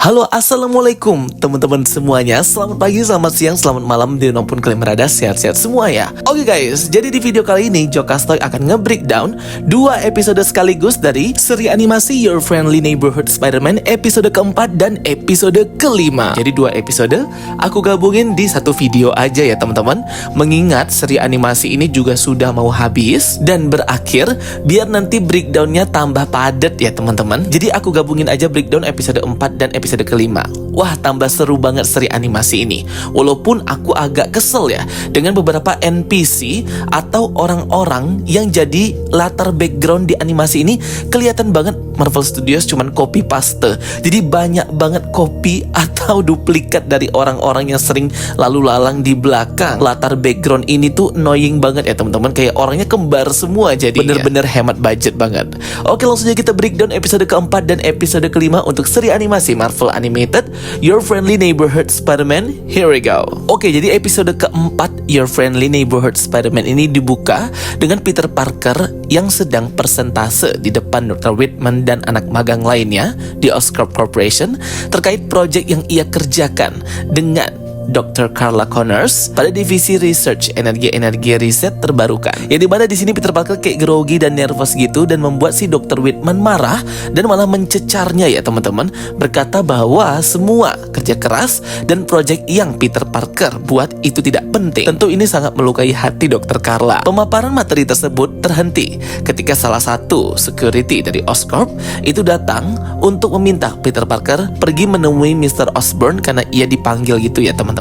Halo, assalamualaikum teman-teman semuanya. Selamat pagi, selamat siang, selamat malam dimanapun kalian berada, sehat-sehat semua ya. Oke guys, jadi di video kali ini Jokastoy akan nge-breakdown 2 episode sekaligus dari seri animasi Your Friendly Neighborhood Spider-Man episode keempat dan episode kelima. Jadi 2 episode aku gabungin di satu video aja ya teman-teman. Mengingat seri animasi ini juga sudah mau habis dan berakhir, biar nanti breakdownnya tambah padat ya teman-teman. Jadi aku gabungin aja breakdown episode 4 dan episode kelima. Wah, tambah seru banget seri animasi ini. Walaupun aku agak kesel ya dengan beberapa NPC atau orang-orang yang jadi latar background di animasi ini. Kelihatan banget Marvel Studios cuman copy paste. Jadi banyak banget copy atau duplikat dari orang-orang yang sering lalu lalang di belakang. Latar background ini tuh annoying banget ya teman-teman. Kayak orangnya kembar semua, jadi bener-bener hemat budget banget. Oke, langsung aja kita breakdown episode keempat dan episode kelima untuk seri animasi Marvel Animated Your Friendly Neighborhood Spider-Man. Here we go. Oke, jadi episode keempat Your Friendly Neighborhood Spider-Man ini dibuka dengan Peter Parker yang sedang persentase di depan Dr. Whitman dan anak magang lainnya di Oscorp Corporation terkait proyek yang ia kerjakan dengan Dr. Carla Connors pada divisi research energi riset terbarukan. Yang dimana di sini Peter Parker kayak grogi dan nervous gitu dan membuat si Dr. Whitman marah dan malah mencecarnya ya teman-teman, berkata bahwa semua kerja keras dan proyek yang Peter Parker buat itu tidak penting. Tentu ini sangat melukai hati Dr. Carla. Pemaparan materi tersebut terhenti ketika salah satu security dari Oscorp itu datang untuk meminta Peter Parker pergi menemui Mr. Osborn karena ia dipanggil gitu ya teman-teman.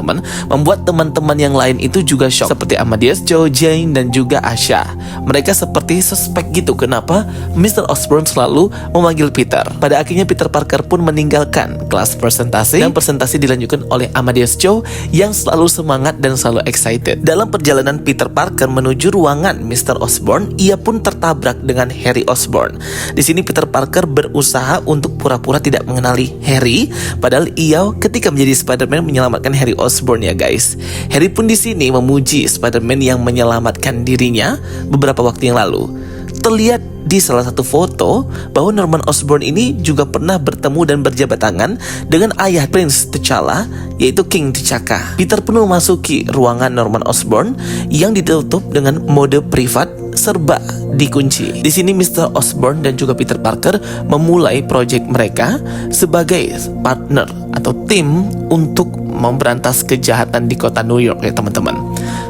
Membuat teman-teman yang lain itu juga shock, seperti Amadeus Cho, Jane, dan juga Asha. Mereka seperti suspek gitu kenapa Mr. Osborn selalu memanggil Peter. Pada akhirnya Peter Parker pun meninggalkan kelas presentasi dan presentasi dilanjutkan oleh Amadeus Cho yang selalu semangat dan selalu excited. Dalam perjalanan Peter Parker menuju ruangan Mr. Osborn, ia pun tertabrak dengan Harry Osborn. Di sini Peter Parker berusaha untuk pura-pura tidak mengenali Harry, padahal ia ketika menjadi Spider-Man menyelamatkan Harry Osborn ya guys. Harry pun di sini memuji Spider-Man yang menyelamatkan dirinya beberapa waktu yang lalu. Terlihat di salah satu foto bahwa Norman Osborn ini juga pernah bertemu dan berjabat tangan dengan ayah Prince T'Challa, yaitu King T'Chaka. Peter pun memasuki ruangan Norman Osborn yang ditutup dengan mode privat serba dikunci. Di sini Mr. Osborn dan juga Peter Parker memulai proyek mereka sebagai partner atau tim untuk memberantas kejahatan di kota New York ya teman-teman.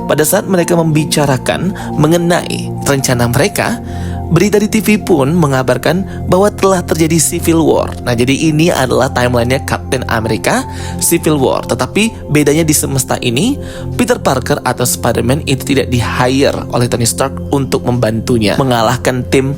Pada saat mereka membicarakan mengenai rencana mereka, berita di TV pun mengabarkan bahwa telah terjadi Civil War. Nah, jadi ini adalah timelinenya Captain America Civil War. Tetapi bedanya di semesta ini, Peter Parker atau Spider-Man itu tidak di-hire oleh Tony Stark untuk membantunya mengalahkan tim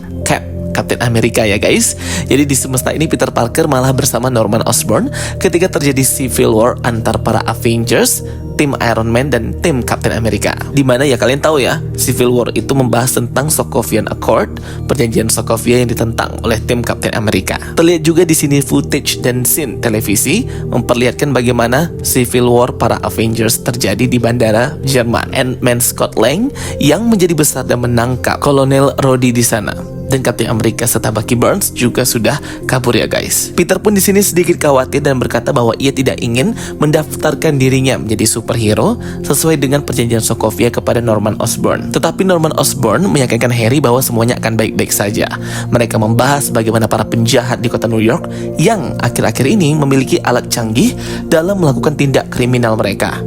Captain America ya guys. Jadi di semesta ini Peter Parker malah bersama Norman Osborn ketika terjadi Civil War antar para Avengers, tim Iron Man dan tim Captain America. Dimana ya kalian tahu ya, Civil War itu membahas tentang Sokovian Accord, perjanjian Sokovia yang ditentang oleh tim Captain America. Terlihat juga di sini footage dan scene televisi memperlihatkan bagaimana Civil War para Avengers terjadi di bandara Jerman. Ant-Man Scott Lang yang menjadi besar dan menangkap Kolonel Rhodey di sana. Dan Captain America serta Bucky Barnes juga sudah kabur ya guys. Peter pun di sini sedikit khawatir dan berkata bahwa ia tidak ingin mendaftarkan dirinya menjadi superhero sesuai dengan perjanjian Sokovia kepada Norman Osborn. Tetapi Norman Osborn meyakinkan Harry bahwa semuanya akan baik-baik saja. Mereka membahas bagaimana para penjahat di kota New York yang akhir-akhir ini memiliki alat canggih dalam melakukan tindak kriminal mereka.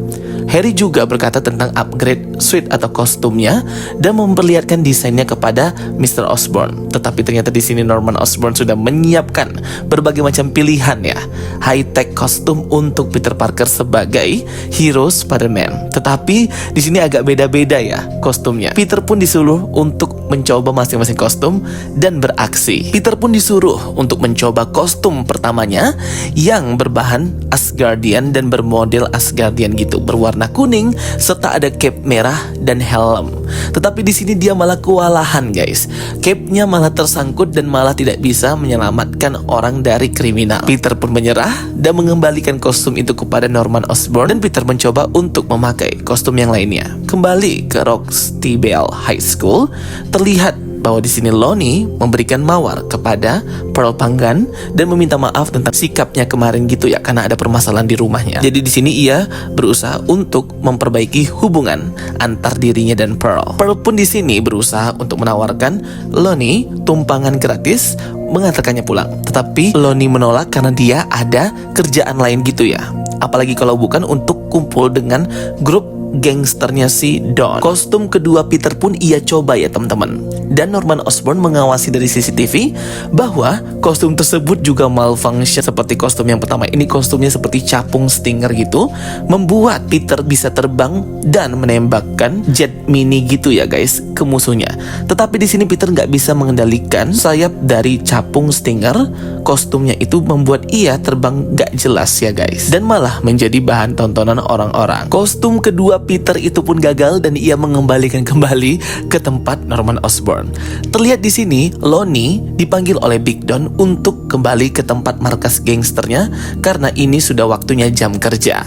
Harry juga berkata tentang upgrade suit atau kostumnya dan memperlihatkan desainnya kepada Mr. Osborn. Tetapi ternyata di sini Norman Osborn sudah menyiapkan berbagai macam pilihan ya, high-tech kostum untuk Peter Parker sebagai hero Spider-Man. Tetapi di sini agak beda-beda ya kostumnya. Peter pun disuruh untuk mencoba masing-masing kostum dan beraksi. Peter pun disuruh untuk mencoba kostum pertamanya yang berbahan Asgardian dan bermodel Asgardian gitu, berwarna kuning serta ada cape merah dan helm. Tetapi di sini dia malah kewalahan guys. Cape-nya malah tersangkut dan malah tidak bisa menyelamatkan orang dari kriminal. Peter pun menyerah dan mengembalikan kostum itu kepada Norman Osborn dan Peter mencoba untuk memakai kostum yang lainnya. Kembali ke Roxy Bell High School, terlihat bahwa di sini Lonnie memberikan mawar kepada Pearl Panggan dan meminta maaf tentang sikapnya kemarin gitu ya, karena ada permasalahan di rumahnya. Jadi di sini ia berusaha untuk memperbaiki hubungan antar dirinya dan Pearl. Pearl pun di sini berusaha untuk menawarkan Lonnie tumpangan gratis mengantarkannya pulang. Tetapi Lonnie menolak karena dia ada kerjaan lain gitu ya. Apalagi kalau bukan untuk kumpul dengan grup gangsternya si Don. Kostum kedua Peter pun ia coba ya teman-teman. Dan Norman Osborn mengawasi dari CCTV bahwa kostum tersebut juga malfunction seperti kostum yang pertama. Ini kostumnya seperti capung Stinger gitu, membuat Peter bisa terbang dan menembakkan jet mini gitu ya guys ke musuhnya. Tetapi di sini Peter nggak bisa mengendalikan sayap dari capung Stinger. Kostumnya itu membuat ia terbang nggak jelas ya guys, dan malah menjadi bahan tontonan orang-orang. Kostum kedua Peter itu pun gagal dan ia mengembalikan kembali ke tempat Norman Osborn. Terlihat di sini Lonnie dipanggil oleh Big Don untuk kembali ke tempat markas gangsternya karena ini sudah waktunya jam kerja.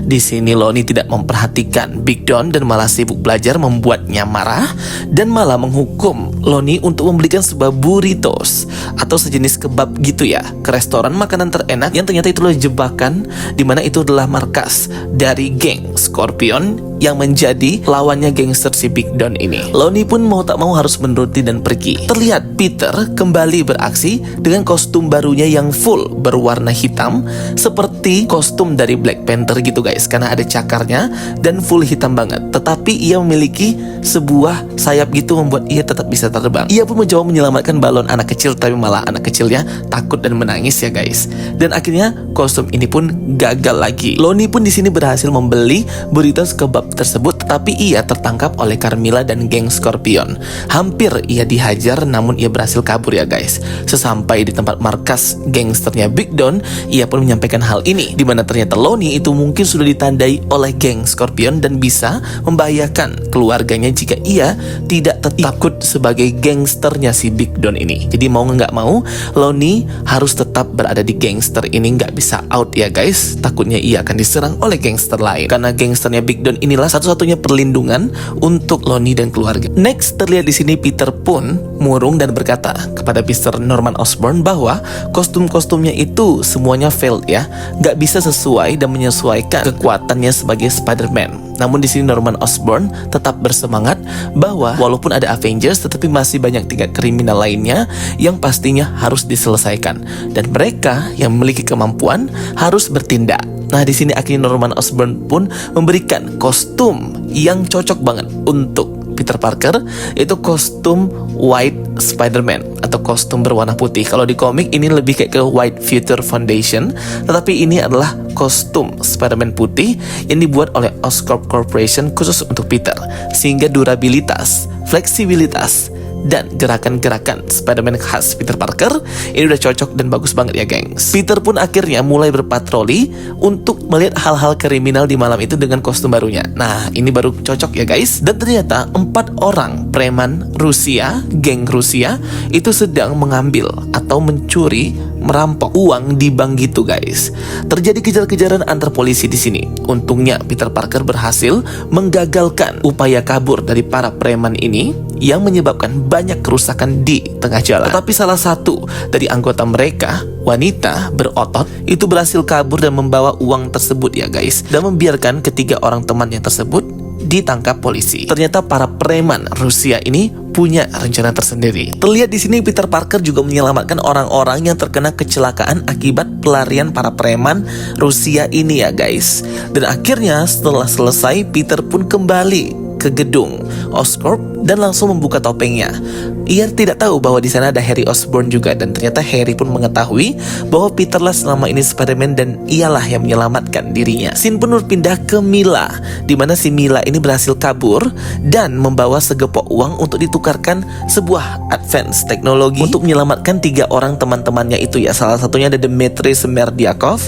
Di sini Lonnie tidak memperhatikan Big Don dan malah sibuk belajar, membuatnya marah dan malah menghukum Lonnie untuk membelikan sebuah burritos atau sejenis kebab gitu ya ke restoran makanan terenak yang ternyata itulah jebakan, dimana itu adalah markas dari geng Scorpion yang menjadi lawannya gangster si Big Don ini. Lonnie pun mau tak mau harus menuruti dan pergi. Terlihat Peter kembali beraksi dengan kostum barunya yang full berwarna hitam seperti kostum dari Black Panther gitu guys, karena ada cakarnya dan full hitam banget. Tetapi ia memiliki sebuah sayap gitu membuat ia tetap bisa terbang. Ia pun mencoba menyelamatkan balon anak kecil, tapi malah anak kecilnya takut dan menangis ya guys. Dan akhirnya kostum ini pun gagal lagi. Lonnie pun di sini berhasil membeli burritos kebab tersebut, tetapi ia tertangkap oleh Carmilla dan geng Scorpion. Hampir ia dihajar namun ia berhasil kabur ya guys. Sesampai di tempat markas gangsternya Big Don, ia pun menyampaikan hal ini, dimana ternyata Lonnie itu mungkin sudah ditandai oleh geng Scorpion dan bisa membahayakan keluarganya jika ia tidak takut sebagai gangsternya si Big Don ini. Jadi mau nggak mau Lonnie harus tetap berada di gangster ini, nggak bisa out ya guys. Takutnya ia akan diserang oleh gangster lain, karena gangsternya Big Don inilah satu-satunya perlindungan untuk Lonnie dan keluarga. Next, terlihat di sini Peter pun murung dan berkata kepada Mr. Norman Osborn bahwa kostum-kostumnya itu semuanya failed ya, nggak bisa sesuai dan menyesuaikan kekuatannya sebagai Spider-Man. Namun di sini Norman Osborn tetap bersemangat bahwa walaupun ada Avengers, tetapi masih banyak tingkat kriminal lainnya yang pastinya harus diselesaikan dan mereka yang memiliki kemampuan harus bertindak. Nah, di sini akhirnya Norman Osborn pun memberikan kostum yang cocok banget untuk Peter Parker, yaitu kostum White Spider-Man atau kostum berwarna putih. Kalau di komik ini lebih kayak ke White Future Foundation, tetapi ini adalah kostum Spider-Man putih yang dibuat oleh Oscorp Corporation khusus untuk Peter, sehingga durabilitas, fleksibilitas dan gerakan-gerakan Spider-Man khas Peter Parker ini udah cocok dan bagus banget ya gengs. Peter pun akhirnya mulai berpatroli untuk melihat hal-hal kriminal di malam itu dengan kostum barunya. Nah, ini baru cocok ya guys. Dan ternyata 4 orang preman Rusia, geng Rusia itu sedang mengambil atau mencuri, merampok uang di bank gitu guys. Terjadi kejar-kejaran antar polisi di sini. Untungnya Peter Parker berhasil menggagalkan upaya kabur dari para preman ini yang menyebabkan banyak kerusakan di tengah jalan. Tetapi salah satu dari anggota mereka, wanita berotot, itu berhasil kabur dan membawa uang tersebut ya guys, dan membiarkan ketiga orang temannya tersebut ditangkap polisi. Ternyata para preman Rusia ini punya rencana tersendiri. Terlihat di sini Peter Parker juga menyelamatkan orang-orang yang terkena kecelakaan akibat pelarian para preman Rusia ini ya guys. Dan akhirnya setelah selesai, Peter pun kembali ke gedung Oscorp dan langsung membuka topengnya. Ia tidak tahu bahwa di sana ada Harry Osborn juga, dan ternyata Harry pun mengetahui bahwa Peter lah selama ini Spider-Man dan ialah yang menyelamatkan dirinya. Scene pun berpindah ke Mila, di mana si Mila ini berhasil kabur dan membawa segepok uang untuk ditukarkan sebuah advance teknologi untuk menyelamatkan 3 orang teman-temannya itu ya. Salah satunya ada Dmitry Smerdyakov,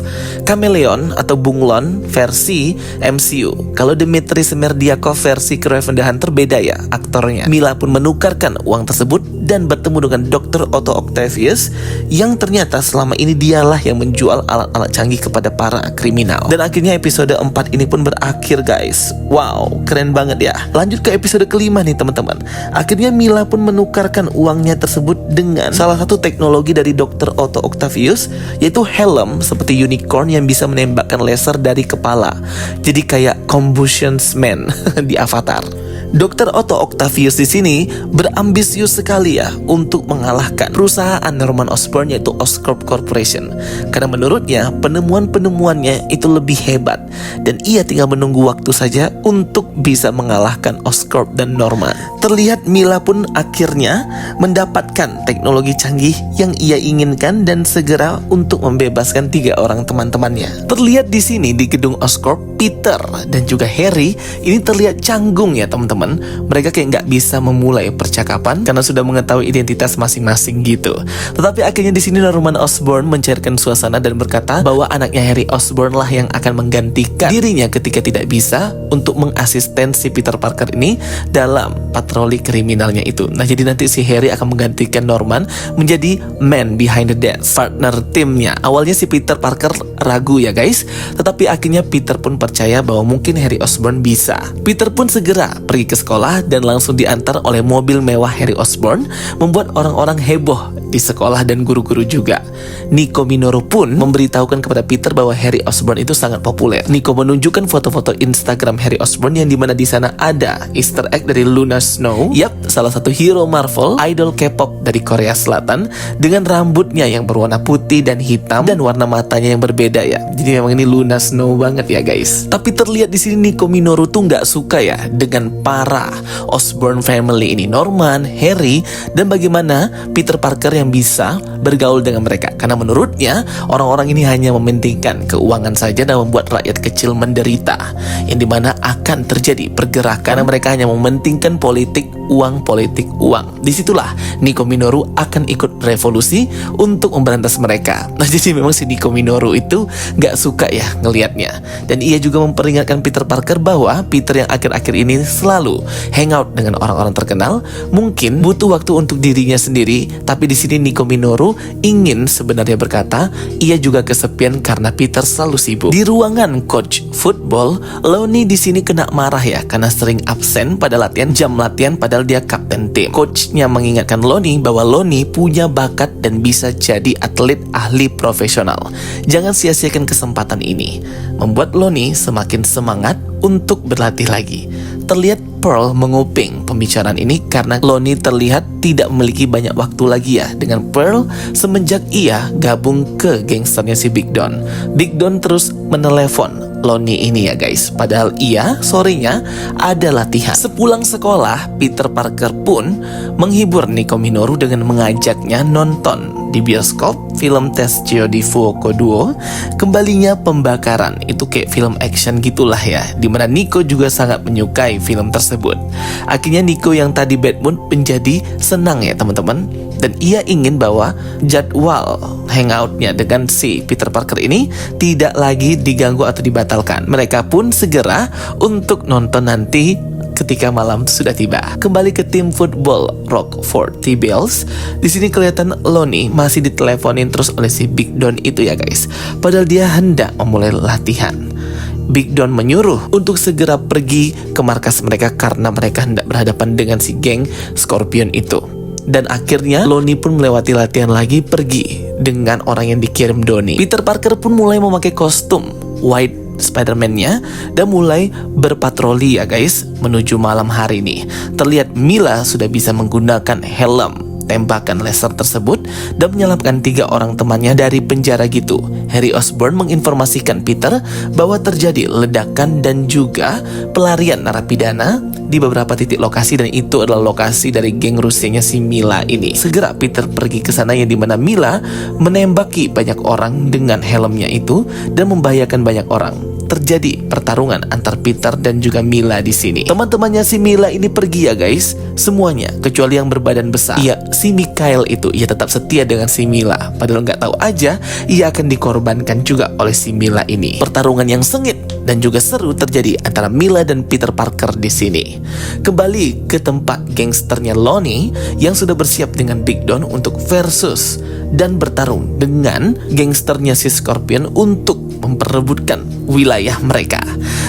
Chameleon atau Bunglon versi MCU. Kalau Dmitry Smerdyakov versi Kraven the Hunter beda ya aktor pakernya. Mila pun menukarkan uang tersebut dan bertemu dengan Dr. Otto Octavius yang ternyata selama ini dialah yang menjual alat-alat canggih kepada para kriminal. Dan akhirnya episode 4 ini pun berakhir guys. Wow, keren banget ya. Lanjut ke episode kelima nih teman-teman. Akhirnya Mila pun menukarkan uangnya tersebut dengan salah satu teknologi dari Dr. Otto Octavius, yaitu helm seperti unicorn yang bisa menembakkan laser dari kepala. Jadi kayak Combustion Man di Avatar. Dr. Otto Octavius di sini berambisius sekali ya untuk mengalahkan perusahaan Norman Osborn yaitu Oscorp Corporation. Karena menurutnya penemuan-penemuannya itu lebih hebat dan ia tinggal menunggu waktu saja untuk bisa mengalahkan Oscorp dan Norman. Terlihat Mila pun akhirnya mendapatkan teknologi canggih yang ia inginkan dan segera untuk membebaskan 3 orang teman-temannya. Terlihat di sini di gedung Oscorp, Peter dan juga Harry ini terlihat canggung ya teman-teman. Mereka kayak nggak bisa memulai percakapan karena sudah mengetahui identitas masing-masing gitu. Tetapi akhirnya di sini Norman Osborn mencairkan suasana dan berkata bahwa anaknya Harry Osborn lah yang akan menggantikan dirinya ketika tidak bisa untuk mengasistensi Peter Parker ini dalam patroli kriminalnya itu. Nah jadi nanti si Harry akan menggantikan Norman menjadi man behind the desk, partner timnya. Awalnya si Peter Parker ragu ya guys, tetapi akhirnya Peter pun percaya bahwa mungkin Harry Osborn bisa. Peter pun segera pergi ke sekolah dan langsung diantar oleh mobil mewah Harry Osborn, membuat orang-orang heboh di sekolah dan guru-guru juga. Nico Minoru pun memberitahukan kepada Peter bahwa Harry Osborn itu sangat populer. Nico menunjukkan foto-foto Instagram Harry Osborn yang dimana di sana ada Easter egg dari Luna Snow. Yap, salah satu hero Marvel, idol K-pop dari Korea Selatan, dengan rambutnya yang berwarna putih dan hitam dan warna matanya yang berbeda ya. Jadi memang ini Luna Snow banget ya guys. Tapi terlihat di sini Nico Minoru tuh nggak suka ya dengan para Osborn family ini, Norman, Harry, dan bagaimana Peter Parker yang bisa bergaul dengan mereka. Karena menurutnya orang-orang ini hanya mementingkan keuangan saja dan membuat rakyat kecil menderita, yang dimana akan terjadi pergerakan karena mereka hanya mementingkan politik uang. Disitulah Nico Minoru akan ikut revolusi untuk memberantas mereka. Nah jadi memang si Nico Minoru itu gak suka ya ngelihatnya. Dan ia juga memperingatkan Peter Parker bahwa Peter yang akhir-akhir ini selalu hangout dengan orang-orang terkenal mungkin butuh waktu untuk dirinya sendiri. Tapi di sini Nico Minoru ingin sebenarnya berkata ia juga kesepian karena Peter selalu sibuk. Di ruangan coach football, Lonnie di sini kena marah ya karena sering absen pada latihan, jam latihan padahal dia kapten tim. Coachnya mengingatkan Lonnie bahwa Lonnie punya bakat dan bisa jadi atlet ahli profesional. Jangan sia-siakan kesempatan ini. Membuat Lonnie semakin semangat untuk berlatih lagi. Terlihat Pearl menguping pembicaraan ini karena Lonnie terlihat tidak memiliki banyak waktu lagi ya dengan Pearl semenjak ia gabung ke gangsternya si Big Don. Big Don terus menelepon Lonnie ini ya guys, padahal ia sorenya ada latihan. Sepulang sekolah, Peter Parker pun menghibur Nico Minoru dengan mengajaknya nonton di bioskop film Tessio di Fuoco Duo, kembalinya pembakaran. Itu kayak film action gitulah ya, dimana Nico juga sangat menyukai film tersebut. Akhirnya Nico yang tadi bad mood menjadi senang ya teman-teman, dan ia ingin bahwa jadwal hangoutnya dengan si Peter Parker ini tidak lagi diganggu atau dibatalkan. Mereka pun segera untuk nonton nanti ketika malam sudah tiba. Kembali ke tim football Rockford T-Bills. Di sini kelihatan Lonnie masih diteleponin terus oleh si Big Don itu ya guys. Padahal dia hendak memulai latihan. Big Don menyuruh untuk segera pergi ke markas mereka karena mereka hendak berhadapan dengan si geng Scorpion itu. Dan akhirnya Lonnie pun melewati latihan lagi pergi dengan orang yang dikirim Donnie. Peter Parker pun mulai memakai kostum White Spider-Man-nya dan mulai berpatroli ya guys menuju malam hari ini. Terlihat Mila sudah bisa menggunakan helm tembakan laser tersebut dan menyelamatkan 3 orang temannya dari penjara gitu. Harry Osborn menginformasikan Peter bahwa terjadi ledakan dan juga pelarian narapidana di beberapa titik lokasi, dan itu adalah lokasi dari geng Rusianya si Mila ini. Segera Peter pergi ke sana yang dimana Mila menembaki banyak orang dengan helmnya itu dan membahayakan banyak orang. Terjadi pertarungan antar Peter dan juga Mila di sini. Teman-temannya si Mila ini pergi ya guys, semuanya kecuali yang berbadan besar. Iya, si Mikhail itu ia tetap setia dengan si Mila. Padahal nggak tahu aja ia akan dikorbankan juga oleh si Mila ini. Pertarungan yang sengit dan juga seru terjadi antara Mila dan Peter Parker di sini. Kembali ke tempat gangsternya Lonnie yang sudah bersiap dengan Big Don untuk versus dan bertarung dengan gangsternya si Scorpion untuk memperebutkan wilayah mereka.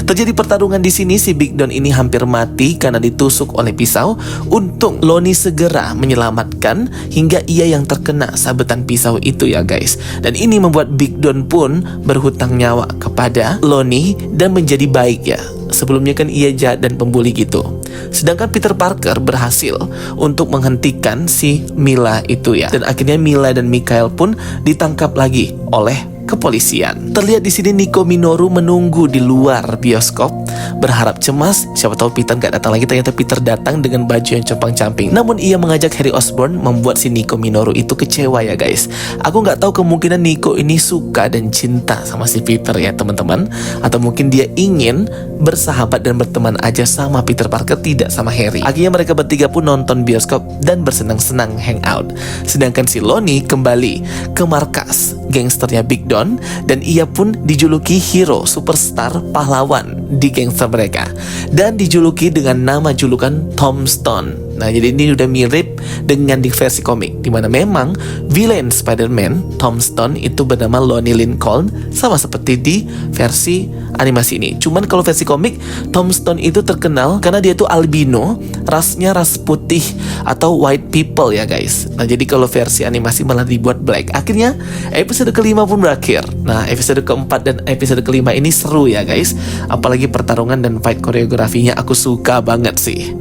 Terjadi pertarungan di sini, si Big Don ini hampir mati karena ditusuk oleh pisau. Untung Lonnie segera menyelamatkan hingga ia yang terkena sabetan pisau itu ya guys. Dan ini membuat Big Don pun berhutang nyawa kepada Lonnie dan menjadi baik ya. Sebelumnya kan ia jahat dan pembuli gitu. Sedangkan Peter Parker berhasil untuk menghentikan si Mila itu ya. Dan akhirnya Mila dan Mikael pun ditangkap lagi oleh kepolisian. Terlihat di sini Nico Minoru menunggu di luar bioskop, berharap cemas siapa tahu Peter gak datang lagi. Ternyata Peter datang dengan baju yang compang-camping. Namun ia mengajak Harry Osborn, membuat si Nico Minoru itu kecewa ya guys. Aku gak tahu, kemungkinan Nico ini suka dan cinta sama si Peter ya teman-teman. Atau mungkin dia ingin bersahabat dan berteman aja sama Peter Parker, tidak sama Harry. Akhirnya mereka bertiga pun nonton bioskop dan bersenang-senang hangout. Sedangkan si Lonnie kembali ke markas gangsternya Big Don, dan ia pun dijuluki hero superstar pahlawan di gangster mereka dan dijuluki dengan nama julukan Tombstone. Nah, jadi ini udah mirip dengan di versi komik, dimana memang villain Spider-Man Tombstone itu bernama Lonnie Lincoln, sama seperti di versi animasi ini. Cuman kalau versi komik, Tombstone itu terkenal karena dia tuh albino, rasnya ras putih atau white people ya guys. Nah, jadi kalau versi animasi malah dibuat black. Akhirnya episode kelima pun berakhir. Nah, episode keempat dan episode kelima ini seru ya guys. Apalagi pertarungan dan fight koreografinya aku suka banget sih.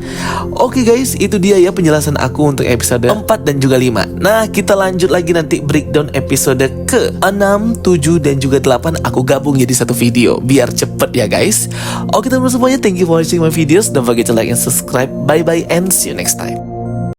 Oke guys, itu dia ya penjelasan aku untuk episode 4 dan juga 5. Nah, kita lanjut lagi nanti breakdown episode ke 6, 7 dan juga 8 aku gabung jadi satu video biar cepet ya guys. Oke teman-teman semuanya, thank you for watching my videos. Don't forget to like and subscribe. Bye bye and see you next time.